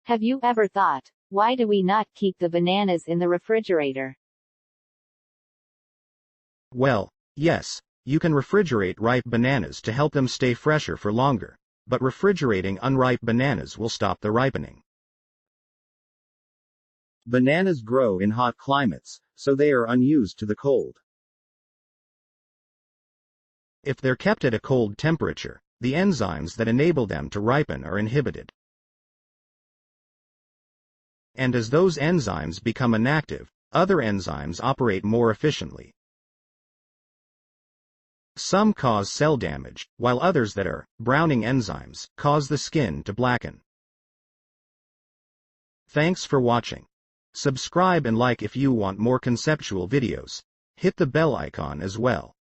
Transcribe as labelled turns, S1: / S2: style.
S1: Have you ever thought, why do we not keep the bananas in the refrigerator?
S2: Well, yes, you can refrigerate ripe bananas to help them stay fresher for longer, but refrigerating unripe bananas will stop the ripening. Bananas grow in hot climates, so they are unused to the cold. If they're kept at a cold temperature, the enzymes that enable them to ripen are inhibited. And as those enzymes become inactive, other enzymes operate more efficiently. Some cause cell damage, while others that are browning enzymes cause the skin to blacken. Thanks for watching. Subscribe and like if you want more conceptual videos. Hit the bell icon as well.